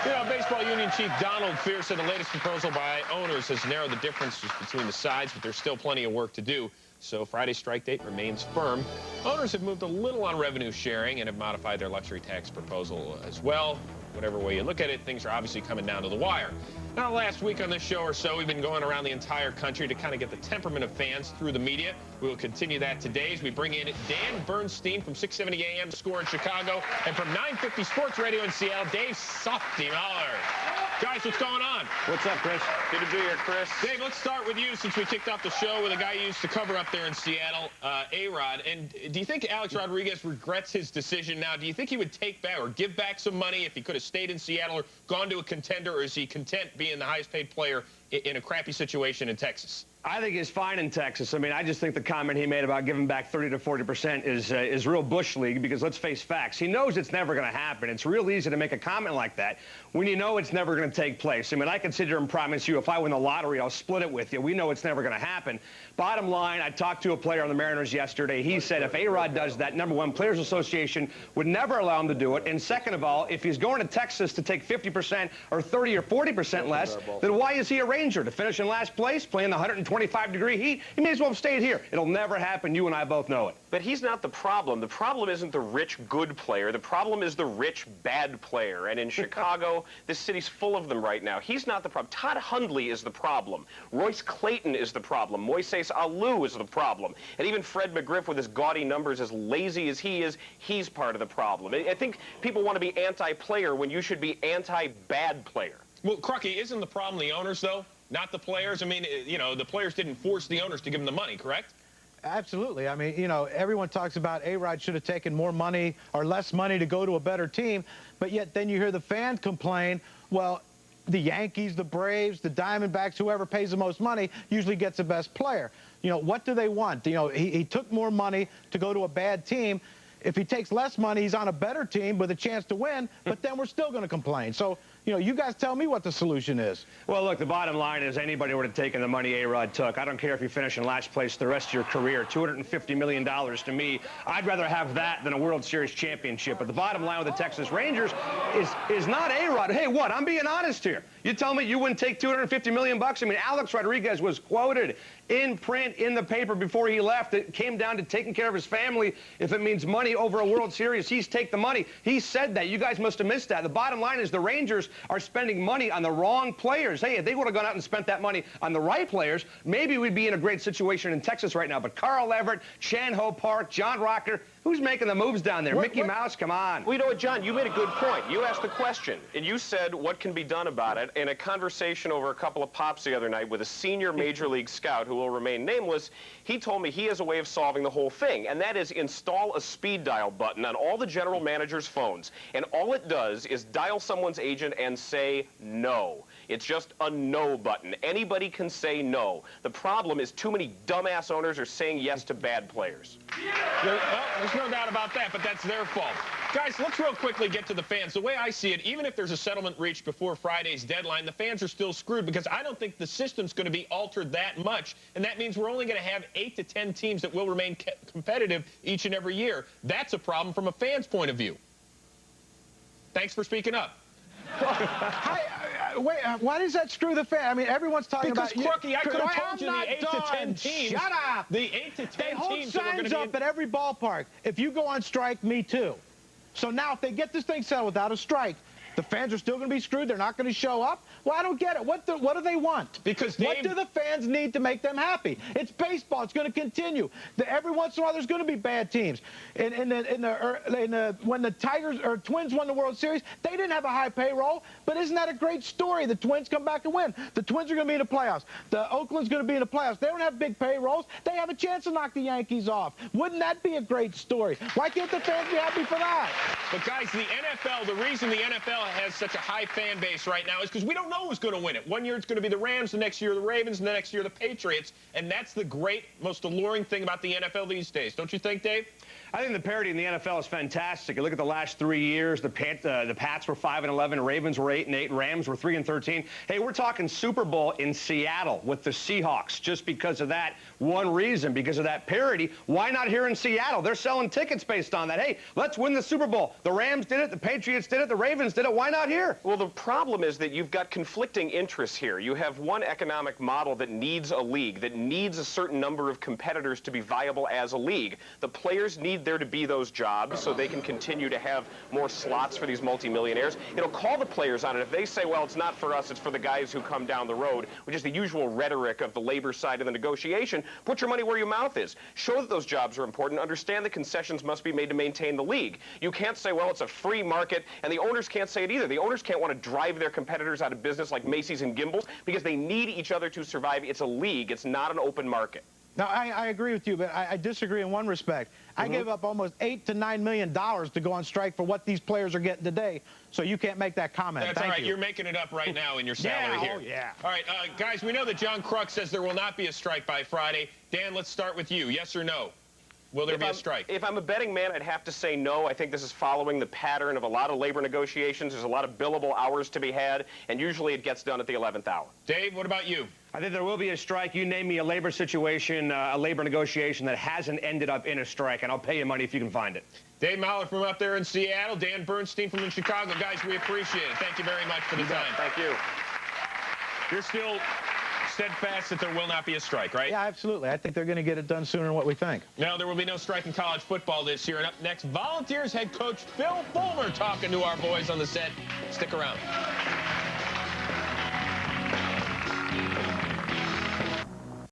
You know, Baseball Union Chief Donald Fear said the latest proposal by owners has narrowed the differences between the sides, but there's still plenty of work to do. So Friday's strike date remains firm. Owners have moved a little on revenue sharing and have modified their luxury tax proposal as well. Whatever way you look at it, things are obviously coming down to the wire. Now, last week on this show or so, we've been going around the entire country to kind of get the temperament of fans through the media. We will continue that today as we bring in Dan Bernstein from 670 AM Score in Chicago, and from 950 Sports Radio in Seattle, Dave Softy Muller. Guys, what's going on? What's up, Chris? Good to be here, Chris. Dave, let's start with you since we kicked off the show with a guy you used to cover up there in Seattle, A-Rod. And do you think Alex Rodriguez regrets his decision now? Do you think he would take back or give back some money if he could have stayed in Seattle or gone to a contender, or is he content being the highest paid player in a crappy situation in Texas? I think he's fine in Texas. I mean, I just think the comment he made about giving back 30 to 40% is real Bush League, because let's face facts. He knows it's never going to happen. It's real easy to make a comment like that when you know it's never going to take place. I mean, I can sit here and promise you if I win the lottery, I'll split it with you. We know it's never going to happen. Bottom line, I talked to a player on the Mariners yesterday. He said if A-Rod does that, number one, Players Association would never allow him to do it. And second of all, if he's going to Texas to take 50% or 30 or 40% less, then why is he a Ranger? To finish in last place, playing the 125-degree heat? He may as well have stayed here. It'll never happen. You and I both know it. But he's not the problem. The problem isn't the rich, good player. The problem is the rich, bad player. And in Chicago, this city's full of them right now. He's not the problem. Todd Hundley is the problem. Royce Clayton is the problem. Moises Alou is the problem. And even Fred McGriff, with his gaudy numbers, as lazy as he is, he's part of the problem. I think people want to be anti-player when you should be anti-bad player. Well, Crucky, isn't the problem the owners, though, not the players? I mean, you know, the players didn't force the owners to give them the money, correct? Absolutely. I mean, you know, everyone talks about A-Rod should have taken more money or less money to go to a better team, but yet then you hear the fan complain, well, the Yankees, the Braves, the Diamondbacks, whoever pays the most money usually gets the best player. You know, what do they want? You know, he took more money to go to a bad team. If he takes less money, he's on a better team with a chance to win, but then we're still going to complain. So, you know, you guys tell me what the solution is. Well, look, the bottom line is anybody would have taken the money A-Rod took. I don't care if you finish in last place the rest of your career. $250 million to me, I'd rather have that than a World Series championship. But the bottom line with the Texas Rangers is not A-Rod. Hey, what? I'm being honest here. You tell me you wouldn't take $250 million bucks? I mean, Alex Rodriguez was quoted in print in the paper before he left. It came down to taking care of his family. If it means money over a World Series, he's take the money. He said that. You guys must have missed that. The bottom line is the Rangers are spending money on the wrong players. Hey, if they would have gone out and spent that money on the right players, maybe we'd be in a great situation in Texas right now. But Carl Everett, Chan Ho Park, John Rocker, who's making the moves down there? Mickey Mouse, come on. Well, you know what, John, you made a good point. You asked the question, and you said what can be done about it. In a conversation over a couple of pops the other night with a senior Major League scout who will remain nameless, he told me he has a way of solving the whole thing, and that is install a speed dial button on all the general managers' phones. And all it does is dial someone's agent and say no. It's just a no button. Anybody can say no. The problem is too many dumbass owners are saying yes to bad players. There's no doubt about that, but that's their fault. Guys, let's real quickly get to the fans. The way I see it, even if there's a settlement reached before Friday's deadline, the fans are still screwed because I don't think the system's going to be altered that much, and that means we're only going to have 8 to 10 teams that will remain competitive each and every year. That's a problem from a fan's point of view. Thanks for speaking up. Wait, why does that screw the fan? I mean, everyone's talking because, about... Because, Crookie, I could have told you the 8 to 10 teams... Shut up! The 8 to 10 they hold teams that are going signs to up at every ballpark. If you go on strike, me too. So now if they get this thing settled without a strike, the fans are still going to be screwed. They're not going to show up. Well, I don't get it. What do they want? Because Dave, what do the fans need to make them happy? It's baseball. It's going to continue. Every once in a while, there's going to be bad teams. When the Tigers or Twins won the World Series, they didn't have a high payroll. But isn't that a great story? The Twins come back and win. The Twins are going to be in the playoffs. The Oakland's going to be in the playoffs. They don't have big payrolls. They have a chance to knock the Yankees off. Wouldn't that be a great story? Why can't the fans be happy for that? But guys, the NFL, the reason the NFL has such a high fan base right now is because we don't know who's going to win it. One year it's going to be the Rams, the next year the Ravens, and the next year the Patriots. And that's the great, most alluring thing about the NFL these days. Don't you think, Dave? I think the parity in the NFL is fantastic. You look at the last 3 years, the Pats were 5-11, Ravens were 8-8, Rams were 3-13. Hey, we're talking Super Bowl in Seattle with the Seahawks just because of that one reason, because of that parity. Why not here in Seattle? They're selling tickets based on that. Hey, let's win the Super Bowl. The Rams did it, the Patriots did it, the Ravens did it. why not here? Well, the problem is that you've got conflicting interests here. You have one economic model that needs a league, that needs a certain number of competitors to be viable as a league. The players need there to be those jobs so they can continue to have more slots for these multimillionaires. It'll call the players on it. If they say, well, it's not for us, it's for the guys who come down the road, which is the usual rhetoric of the labor side of the negotiation, put your money where your mouth is. Show that those jobs are important. Understand that concessions must be made to maintain the league. You can't say, well, it's a free market, and the owners can't say it either. The owners can't want to drive their competitors out of business like Macy's and Gimbel's because they need each other to survive. It's a league. It's not an open market. Now, I agree with you, but I disagree in one respect. I gave up almost $8 to $9 million to go on strike for what these players are getting today, so you can't make that comment. That's all right. You're making it up right now in your salary here. Oh, yeah. All right, guys, we know that John Kruk says there will not be a strike by Friday. Dan, let's start with you. Yes or no? Will there be a strike? If I'm a betting man, I'd have to say no. I think this is following the pattern of a lot of labor negotiations. There's a lot of billable hours to be had, and usually it gets done at the 11th hour. Dave, what about you? I think there will be a strike. You name me a labor situation, a labor negotiation that hasn't ended up in a strike, and I'll pay you money if you can find it. Dave Mahler from up there in Seattle, Dan Bernstein from in Chicago. Guys, we appreciate it. Thank you very much for the time. Thank you. You're still steadfast that there will not be a strike, right? Yeah, absolutely. I think they're going to get it done sooner than what we think. No, there will be no strike in college football this year. And up next, Volunteers head coach Phil Fulmer talking to our boys on the set. Stick around.